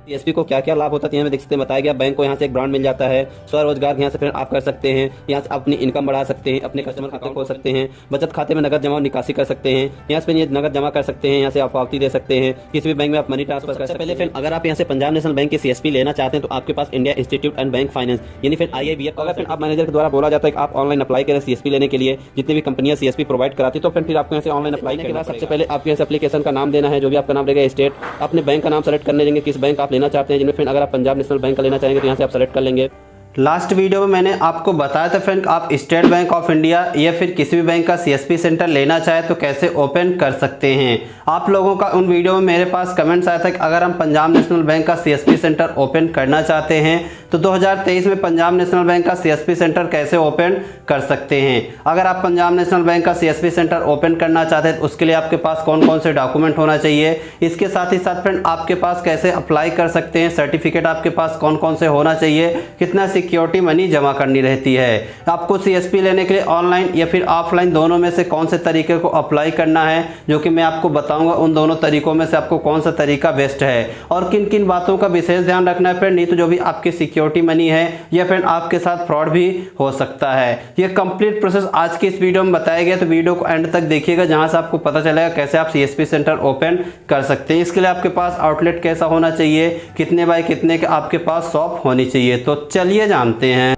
CSP को क्या क्या लाभ होता है यहाँ में देख सकते हैं बताया गया। बैंक को यहाँ से एक ब्रांड मिल जाता है, स्वरोजगार यहाँ से फिर आप कर सकते हैं, यहाँ से अपनी इनकम बढ़ा सकते हैं, अपने कस्टमर खाता खोल सकते हैं, बचत खाते में नगद जमा और निकासी कर सकते हैं, यहाँ से ये नगद जमा कर सकते हैं, यहाँ से आप पावती दे सकते हैं, किसी भी बैंक में आप मनी ट्रांसफर कर सकते हैं। पहले फिर अगर आप यहाँ से पंजाब नेशनल बैंक की सीएसपी लेना चाहते हैं तो आपके पास India Institute and Bank Finance यानी फिर IIBF अगर फिर आप मैनेजर के द्वारा बोला जाता है कि आप ऑनलाइन अप्लाई करें सीएसपी लेने के लिए, जितनी भी कंपनियां सीएसपी प्रोवाइड कराती तो फिर आपको यहाँ से ऑनलाइन अप्लाई करने के बाद सबसे पहले आपके एप्लीकेशन का नाम देना है, जो भी आपका नाम रहेगा, स्टेट, अपने बैंक का नाम सेलेक्ट करने देंगे, किस बैंक आप लेना चाहते हैं, जिनमें फिर अगर आप पंजाब नेशनल बैंक का लेना चाहेंगे तो यहाँ से आप सेलेक्ट कर लेंगे। लास्ट वीडियो में मैंने आपको बताया था फ्रेंड, आप स्टेट बैंक ऑफ इंडिया या फिर किसी भी बैंक का सीएसपी सेंटर लेना चाहे तो कैसे ओपन कर सकते हैं। आप लोगों का उन वीडियो में मेरे पास कमेंट्स आया था कि अगर हम पंजाब नेशनल बैंक का सीएसपी सेंटर ओपन करना चाहते हैं तो 2023 में पंजाब नेशनल बैंक का सीएसपी सेंटर कैसे ओपन कर सकते हैं। अगर आप पंजाब नेशनल बैंक का सीएसपी सेंटर ओपन करना चाहते हैं तो उसके लिए आपके पास कौन कौन से डॉक्यूमेंट होना चाहिए, इसके साथ ही साथ फ्रेंड आपके पास कैसे अप्लाई कर सकते हैं, सर्टिफिकेट आपके पास कौन कौन से होना चाहिए, कितना सिक्योरिटी मनी जमा करनी रहती है, आपको सीएसपी लेने के लिए ऑनलाइन या फिर ऑफलाइन दोनों में से कौन से तरीके को अप्लाई करना है, जो कि मैं आपको बताऊंगा उन दोनों तरीकों में से आपको कौन सा तरीका बेस्ट है और किन किन बातों का विशेष ध्यान रखना है फ्रेंड, नहीं तो जो भी आपकी सिक्योरिटी मनी है या फ्रेंड आपके साथ फ्रॉड भी हो सकता है। ये कंप्लीट प्रोसेस आज की इस वीडियो में बताया गया, तो वीडियो को एंड तक देखिएगा जहां से आपको पता चलेगा कैसे आप सीएसपी सेंटर ओपन कर सकते हैं। इसके लिए आपके पास आउटलेट कैसा होना चाहिए, कितने बाय कितने के आपके पास शॉप होनी चाहिए, तो चलिए जानते हैं।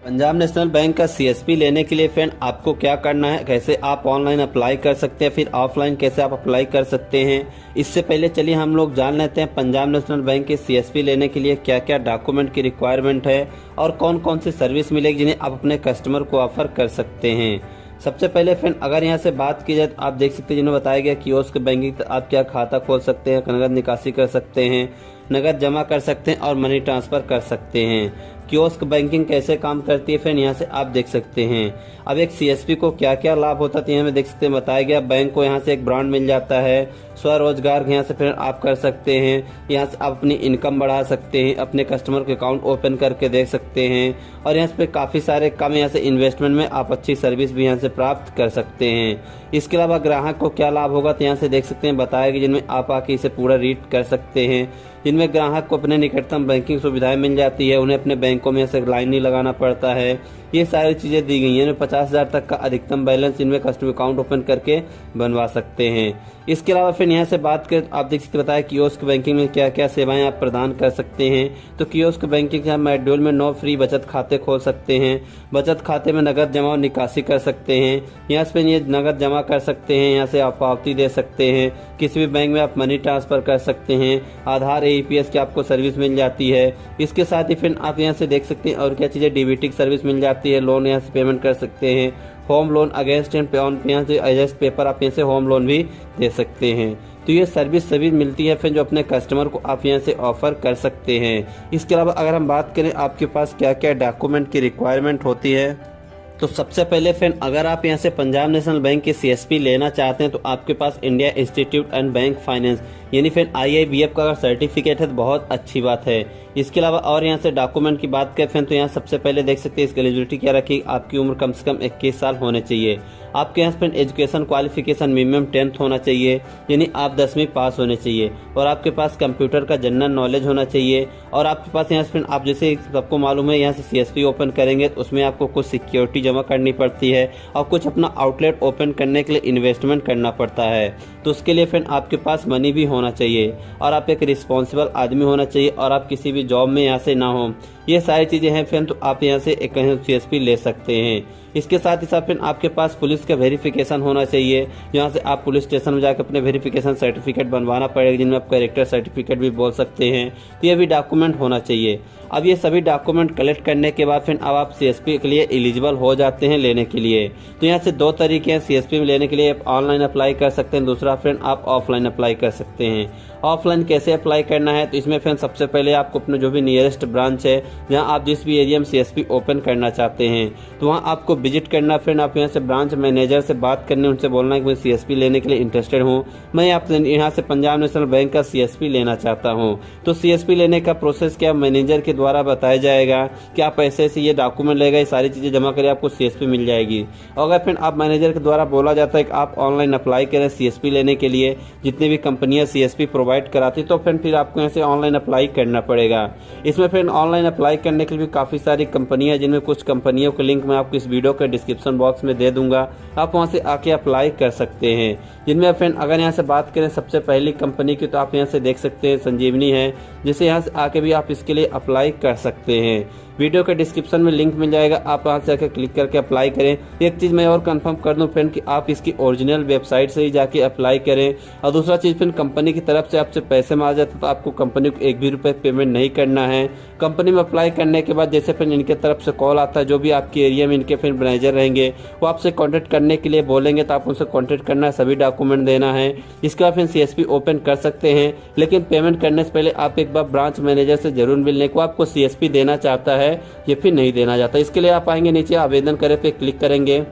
पंजाब नेशनल बैंक का सीएसपी लेने के लिए फ्रेंड आपको क्या करना है, कैसे आप ऑनलाइन अप्लाई कर सकते हैं, फिर ऑफलाइन कैसे आप अप्लाई कर सकते हैं। इससे पहले चलिए हम लोग जान लेते हैं पंजाब नेशनल बैंक के सीएसपी लेने के लिए क्या क्या डॉक्यूमेंट की रिक्वायरमेंट है और कौन कौन सी सर्विस मिलेगी जिन्हें आप अपने कस्टमर को ऑफर कर सकते हैं। सबसे पहले फ्रेंड अगर यहाँ से बात की जाए तो आप देख सकते हैं जिन्हें बताया गया कियोस्क बैंकिंग, तो आप क्या खाता खोल सकते हैं, नगद निकासी कर सकते हैं, नगद जमा कर सकते हैं और मनी ट्रांसफ़र कर सकते हैं। कियोस्क बैंकिंग कैसे काम करती है फ्रेंड यहाँ से आप देख सकते हैं। अब एक सीएसपी को क्या क्या लाभ होता है यहाँ में देख सकते हैं बताया गया। बैंक को यहाँ से एक ब्रांड मिल जाता है, स्वरोजगार यहाँ से फिर आप कर सकते हैं, यहाँ से आप अपनी इनकम बढ़ा सकते हैं, अपने कस्टमर के अकाउंट ओपन करके देख सकते हैं और यहाँ से काफ़ी सारे कम यहाँ से इन्वेस्टमेंट में आप अच्छी सर्विस भी यहाँ से प्राप्त कर सकते हैं। इसके अलावा ग्राहक को क्या लाभ होगा तो यहाँ से देख सकते हैं बताया गया, जिनमें आप आके इसे पूरा रीड कर सकते हैं, जिनमें ग्राहक को अपने निकटतम बैंकिंग सुविधाएं मिल जाती है, उन्हें अपने बैंकों में ऐसे लाइन नहीं लगाना पड़ता है, ये सारी चीज़ें दी गई हैं। 50,000 तक का अधिकतम बैलेंस इनमें कस्टमर अकाउंट ओपन करके बनवा सकते हैं। इसके अलावा फिर यहाँ से बात करें तो आप देख सकते बताया कियोस्क बैंकिंग में क्या क्या सेवाएं आप प्रदान कर सकते हैं। तो कियोस्क बैंकिंग के मॉड्यूल में 9 फ्री बचत खाते खोल सकते हैं, बचत खाते में नगद जमा और निकासी कर सकते हैं, यहाँ से ये नगद जमा कर सकते हैं, यहाँ से आप पावती दे सकते हैं, किसी भी बैंक में आप मनी ट्रांसफ़र कर सकते हैं, आधार AEPS की आपको सर्विस मिल जाती है। इसके साथ ही फिर आप यहाँ से देख सकते हैं और क्या चीज़ें डीबीटी की सर्विस मिल जाती है, लोन यहाँ से पेमेंट कर सकते हैं, होम लोन अगेंस्ट एंड पे ऑन यहाँ से एजेस्ट पेपर आप यहाँ से होम लोन भी दे सकते हैं। तो ये सर्विस सभी मिलती है फिर जो अपने कस्टमर को आप यहाँ से ऑफर कर सकते हैं। इसके अलावा अगर हम बात करें आपके पास क्या क्या डॉक्यूमेंट की रिक्वायरमेंट होती है, तो सबसे पहले फ्रेंड अगर आप यहाँ से पंजाब नेशनल बैंक के सीएसपी लेना चाहते हैं तो आपके पास India Institute and Bank Finance यानी फिर IIBF का अगर सर्टिफिकेट है तो बहुत अच्छी बात है। इसके अलावा और यहाँ से डॉक्यूमेंट की बात करें तो यहाँ सबसे पहले देख सकते हैं इसकी एलिजिबिलिटी क्या रखी, आपकी उम्र कम से कम 21 साल होने चाहिए, आपके यहाँ पर एजुकेशन क्वालिफिकेशन मिनिमम 10th होना चाहिए यानी आप 10वीं पास होने चाहिए और आपके पास कंप्यूटर का जनरल नॉलेज होना चाहिए और आपके पास यहाँ से आप जैसे सबको मालूम है यहाँ से सीएसपी ओपन करेंगे तो उसमें आपको कुछ सिक्योरिटी जमा करनी पड़ती है और कुछ अपना आउटलेट ओपन करने के लिए इन्वेस्टमेंट करना पड़ता है। तो उसके लिए फ्रेंड आपके पास मनी भी होना चाहिए और आप एक रिस्पॉन्सिबल आदमी होना चाहिए और आप किसी भी जॉब में यहाँ से ना हो। ये सारी चीज़ें हैं फ्रेंड, तो आप यहाँ से एक सीएसपी ले सकते हैं। इसके साथ ही साथ फ्रेंड आपके पास पुलिस का वेरिफिकेशन होना चाहिए, यहाँ से आप पुलिस स्टेशन में जाकर अपने वेरिफिकेशन सर्टिफिकेट बनवाना पड़ेगा, जिनमें आप कैरेक्टर सर्टिफिकेट भी बोल सकते हैं। तो ये भी डॉक्यूमेंट होना चाहिए। अब ये सभी डॉक्यूमेंट कलेक्ट करने के बाद फिर अब आप सीएसपी के लिए एलिजिबल हो जाते हैं लेने के लिए। तो यहाँ से 2 तरीके हैं सीएसपी में लेने के लिए, आप ऑनलाइन अप्लाई कर सकते हैं, दूसरा फ्रेंड आप ऑफलाइन अप्लाई कर सकते हैं। ऑफलाइन कैसे अप्लाई करना है तो इसमें फ्रेंड सबसे पहले आपको अपना जो भी नियरेस्ट ब्रांच है जहाँ आप जिस भी एरिया में सीएसपी ओपन करना चाहते हैं तो वहाँ आपको विजिट करना फ्रेंड, आप यहाँ से ब्रांच मैनेजर से बात करनी, उनसे बोलना है कि मैं सीएसपी लेने के लिए इंटरेस्टेड हूँ, मैं आप यहाँ से पंजाब नेशनल बैंक का सीएसपी लेना चाहता हूँ। तो सीएसपी लेने का प्रोसेस क्या मैनेजर के द्वारा बताया जाएगा कि आप ऐसे ये डॉक्यूमेंट लेगा, ये सारी चीज़ें जमा करें, आपको सीएसपी मिल जाएगी। अगर फिर आप मैनेजर के द्वारा बोला जाता है कि आप ऑनलाइन अप्लाई करें सीएसपी लेने के लिए, जितनी भी कंपनियां सीएसपी प्रोवाइड कराती, तो फिर आपको यहाँ से ऑनलाइन अप्लाई करना पड़ेगा। इसमें फिर ऑनलाइन अप्लाई करने के लिए भी काफ़ी सारी कंपनियां, जिनमें कुछ कंपनियों के लिंक मैं आपको इस वीडियो के डिस्क्रिप्शन बॉक्स में दे दूंगा, आप वहाँ से आके अप्लाई कर सकते हैं। जिनमें फ्रेंड अगर यहाँ से बात करें सबसे पहली कंपनी की, तो आप यहाँ से देख सकते हैं संजीवनी है, जिसे यहाँ से आके भी आप इसके लिए अप्लाई कर सकते हैं। वीडियो के डिस्क्रिप्शन में लिंक मिल जाएगा, आप वहाँ से आकर क्लिक करके अप्लाई करें। एक चीज़ मैं और कंफर्म कर दूं फ्रेंड कि आप इसकी ओरिजिनल वेबसाइट से ही जाके अप्लाई करें। और दूसरा चीज़ फ्रेंड, कंपनी की तरफ से आपसे पैसे मांगा जाते तो आपको कंपनी को एक भी रुपये पेमेंट नहीं करना है। कंपनी में अप्लाई करने के बाद जैसे फिर इनके तरफ से कॉल आता है, जो भी आपके एरिया में इनके फिर मैनेजर रहेंगे वो आपसे कॉन्टैक्ट करने के लिए बोलेंगे, तो आप उनसे कॉन्टैक्ट करना है, सभी डॉक्यूमेंट देना है। इसके बाद फिर सीएसपी ओपन कर सकते हैं, लेकिन पेमेंट करने से पहले आप एक बार ब्रांच मैनेजर से जरूर मिलने को आपको सीएसपी देना चाहता है या फिर नहीं देना चाहता। इसके लिए आप आएंगे नीचे आवेदन करें पे क्लिक करेंगे।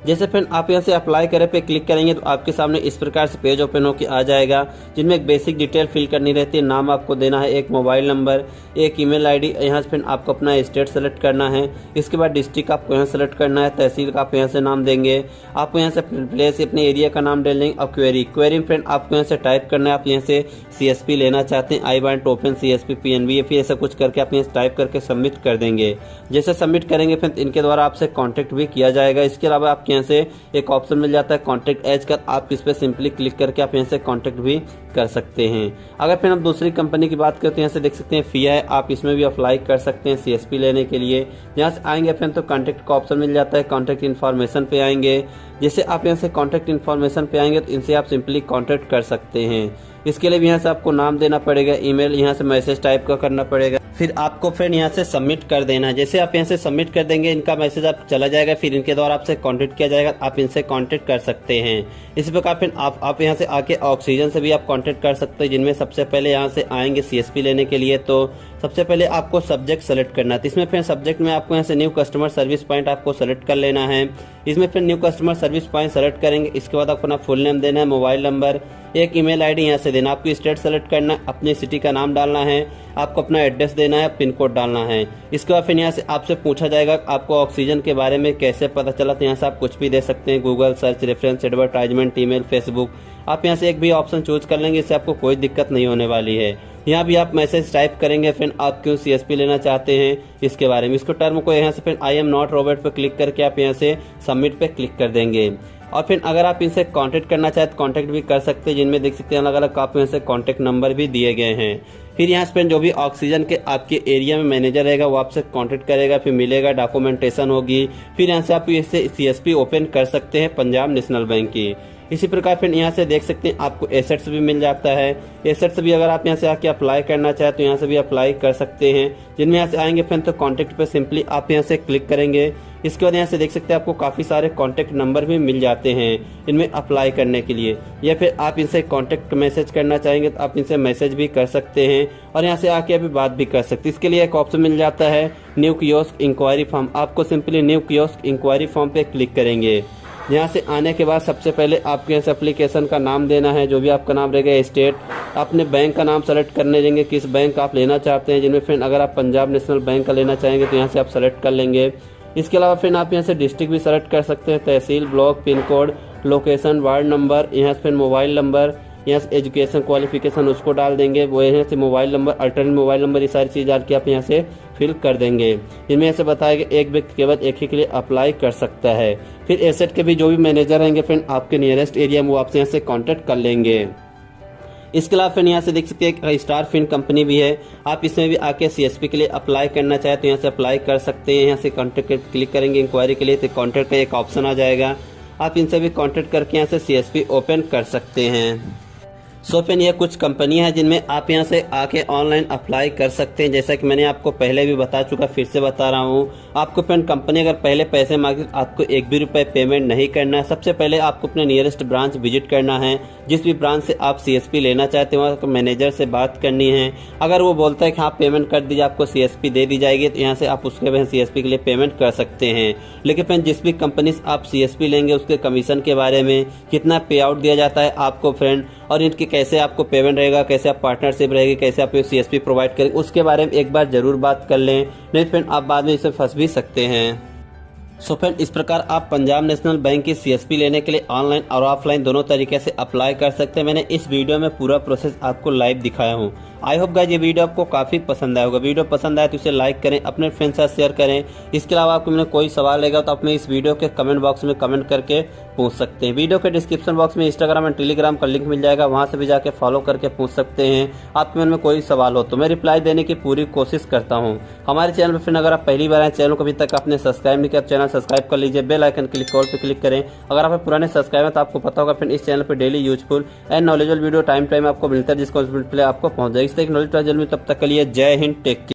जैसे फ्रेंड आप यहाँ से अप्लाई करें पे क्लिक करेंगे तो आपके सामने इस प्रकार से पेज ओपन होकर आ जाएगा, जिनमें एक बेसिक डिटेल फिल करनी रहती है। नाम आपको देना है, एक मोबाइल नंबर, एक ईमेल आईडी। यहाँ से फिर आपको अपना स्टेट सेलेक्ट करना है। इसके बाद डिस्ट्रिक्ट आपको यहाँ सेलेक्ट करना है, तहसील का आप यहाँ से नाम देंगे, आपको यहाँ से प्लेस अपने एरिया का नाम डाल देंगे। और क्वेरी फ्रेंड आपको यहाँ से टाइप करना है, आप यहाँ से सीएसपी लेना चाहते हैं, I want open CSP PNB, फिर ऐसा कुछ करके आप यहाँ टाइप करके सबमिट कर देंगे। जैसे सबमिट करेंगे फिर इनके द्वारा आपसे कॉन्टैक्ट भी किया जाएगा। इसके अलावा आपके यहाँ से एक ऑप्शन मिल जाता है कॉन्टैक्ट एज का, आप इस पर सिंपली क्लिक करके आप यहाँ से कॉन्टैक्ट भी कर सकते हैं। अगर फिर हम दूसरी कंपनी की बात करते हैं, यहाँ से देख सकते हैं फिया है, आप इसमें भी अप्लाई कर सकते हैं सीएसपी लेने के लिए। यहाँ से आएंगे फिर तो कॉन्टैक्ट का ऑप्शन मिल जाता है, कॉन्टैक्ट इन्फॉर्मेशन पे आएंगे। जैसे आप यहाँ से कॉन्टैक्ट इन्फॉर्मेशन पे आएंगे तो इनसे आप सिंपली कॉन्टैक्ट कर सकते हैं। इसके लिए भी यहाँ से आपको नाम देना पड़ेगा, ईमेल, यहाँ से मैसेज टाइप का करना पड़ेगा, फिर आपको फ्रेंड यहाँ से सबमिट कर देना है। जैसे आप यहाँ से सबमिट कर देंगे इनका मैसेज आप चला जाएगा, फिर इनके द्वारा आपसे कांटेक्ट किया जाएगा, आप इनसे कांटेक्ट कर सकते हैं। इसी प्रकार फिर आप यहाँ से आके ऑक्सीजन से भी आप कांटेक्ट कर सकते हैं, जिनमें सबसे पहले यहाँ से आएंगे सीएसपी लेने के लिए। तो सबसे पहले आपको सब्जेक्ट सेलेक्ट करना है, तो इसमें फिर सब्जेक्ट में आपको यहाँ से न्यू कस्टमर सर्विस पॉइंट आपको सेलेक्ट कर लेना है। इसमें फिर new customer service point select करेंगे। इसके बाद आपको अपना फुल नेम देना है, मोबाइल नंबर, एक ईमेल आईडी यहाँ से देना, आपको स्टेट सेलेक्ट करना है, अपनी सिटी का नाम डालना है, आपको अपना एड्रेस देना है, पिन कोड डालना है। इसके बाद फिर यहाँ से आपसे पूछा जाएगा आपको ऑक्सीजन के बारे में कैसे पता चला, तो यहाँ से आप कुछ भी दे सकते हैं, Google search, reference, advertisement, email, Facebook, आप यहाँ से एक भी ऑप्शन चूज कर लेंगे, इससे आपको कोई दिक्कत नहीं होने वाली है। यहाँ भी आप मैसेज टाइप करेंगे फिर आप क्यों सीएसपी लेना चाहते हैं इसके बारे में। इसको टर्म को यहाँ से फिर आई एम नॉट रोबोट पर क्लिक करके आप यहाँ से सबमिट पे क्लिक कर देंगे। और फिर अगर आप इनसे कांटेक्ट करना चाहें तो कांटेक्ट भी कर सकते हैं, जिनमें देख सकते हैं अलग अलग आपको यहाँ से कांटेक्ट नंबर भी दिए गए हैं। फिर यहाँ से जो भी ऑक्सीजन के आपके एरिया में मैनेजर रहेगा वो आपसे कांटेक्ट करेगा, फिर मिलेगा, डॉक्यूमेंटेशन होगी, फिर यहाँ से आप इससे सीएसपी ओपन कर सकते हैं पंजाब नेशनल बैंक की। इसी प्रकार फिर यहाँ से देख सकते हैं आपको एसेट्स भी मिल जाता है। एसेट्स भी अगर आप यहाँ से आके अप्लाई करना चाहें तो यहाँ से भी अप्लाई कर सकते हैं, जिनमें यहाँ से आएंगे फिर तो कॉन्टैक्ट पे सिंपली आप यहाँ से क्लिक करेंगे। इसके बाद यहाँ से देख सकते हैं आपको काफ़ी सारे कॉन्टैक्ट नंबर भी मिल जाते हैं इनमें अप्लाई करने के लिए, या फिर आप इनसे कॉन्टैक्ट मैसेज करना चाहेंगे तो आप इनसे मैसेज भी कर सकते हैं और यहाँ से आके अभी बात भी कर सकते हैं। इसके लिए एक ऑप्शन मिल जाता है न्यू कियोस्क इंक्वायरी फॉर्म, आपको simply new kiosk inquiry form पे क्लिक करेंगे। यहाँ से आने के बाद सबसे पहले आपके इस एप्लीकेशन का नाम देना है, जो भी आपका नाम रहेगा, स्टेट, अपने बैंक का नाम सेलेक्ट करने देंगे, किस बैंक आप लेना चाहते हैं, जिनमें फिर अगर आप पंजाब नेशनल बैंक का लेना चाहेंगे तो यहाँ से आप सेलेक्ट कर लेंगे। इसके अलावा फिर आप यहाँ से डिस्ट्रिक्ट भी सेलेक्ट कर सकते हैं, तहसील, block, pin code, location, ward number, यहाँ से फिर मोबाइल नंबर, यहाँ से एजुकेशन क्वालिफिकेशन उसको डाल देंगे, वो यहाँ से mobile number, alternate mobile number, ये सारी चीज़ डाल के आप यहाँ से फिल कर देंगे। इनमें ऐसे बताया कि एक व्यक्ति केवल एक ही के लिए अप्लाई कर सकता है। फिर एसेट के भी जो भी मैनेजर रहेंगे फ्रेंड आपके नियरेस्ट एरिया में वो आपसे यहाँ से कॉन्टैक्ट कर लेंगे। इसके अलावा फिर यहाँ से देख सकते हैं स्टार फिन कंपनी भी है, आप इसमें भी आके सीएसपी के लिए अप्लाई करना चाहे तो यहाँ से अप्लाई कर सकते हैं। यहाँ से कॉन्टैक्ट क्लिक करेंगे इंक्वायरी के लिए तो कॉन्टैक्ट का एक ऑप्शन आ जाएगा, आप इनसे भी कॉन्टैक्ट करके यहाँ से सीएसपी ओपन कर सकते हैं। सो फ्रेंड ये कुछ कंपनियां हैं जिनमें आप यहां से आके ऑनलाइन अप्लाई कर सकते हैं। जैसा कि मैंने आपको पहले भी बता चुका, फिर से बता रहा हूं। आपको फ्रेंड कंपनी अगर पहले पैसे मांगे तो आपको एक भी रुपए पेमेंट नहीं करना है। सबसे पहले आपको अपने नियरेस्ट ब्रांच विजिट करना है। जिस भी ब्रांच से आप CSP लेना चाहते हैं वहाँ मैनेजर से बात करनी है। अगर वो बोलता है कि हाँ पेमेंट कर दीजिए, आपको CSP दे दी जाएगी, तो यहाँ से आप उसके वजह CSP के लिए पेमेंट कर सकते हैं। लेकिन फ्रेंड जिस भी कंपनी से आप CSP लेंगे उसके कमीशन के बारे में, कितना पे आउट दिया जाता है आपको फ्रेंड, और इनकी कैसे आपको पेमेंट रहेगा, कैसे आप पार्टनरशिप रहेगी, कैसे आप CSP प्रोवाइड करेंगे, उसके बारे में एक बार जरूर बात कर लें, नहीं फ्रेंड आप बाद में इसे फंस भी सकते हैं। सो फ्रेंड इस प्रकार आप पंजाब नेशनल बैंक की CSP लेने के लिए ऑनलाइन और ऑफलाइन दोनों तरीके से अप्लाई कर सकते हैं। मैंने इस वीडियो में पूरा प्रोसेस आपको लाइव दिखाया हूँ। आई होप गाइस ये वीडियो आपको काफ़ी पसंद आया होगा। वीडियो पसंद आए तो इसे लाइक करें, अपने फ्रेंड्स के साथ शेयर करें। इसके अलावा आपको मैंने कोई सवाल रहेगा तो अपने इस वीडियो के कमेंट बॉक्स में कमेंट करके पूछ सकते हैं। वीडियो के डिस्क्रिप्शन बॉक्स में इंस्टाग्राम एंड टेलीग्राम का लिंक मिल जाएगा, वहाँ से भी जाके फॉलो करके पूछ सकते हैं। आपके मन में कोई सवाल हो तो मैं रिप्लाई देने की पूरी कोशिश करता हूँ। हमारे चैनल पर फ्रेंड अगर आप पहली बार आए, चैनल को अभी तक आपने सब्सक्राइब नहीं किया, चैनल सब्सक्राइब कर लीजिए, बेल आइकन क्लिक कॉल पे क्लिक करें। अगर आप पुराने सब्सक्राइबर तो आपको पता होगा फ्रेंड इस चैनल पर daily useful and knowledgeable video time आपको मिलता है, जिसको आपको पहुंच जाएगी। इस तरह नॉलेज जल्दी। तब तक के लिए जय हिंद, टेक केयर।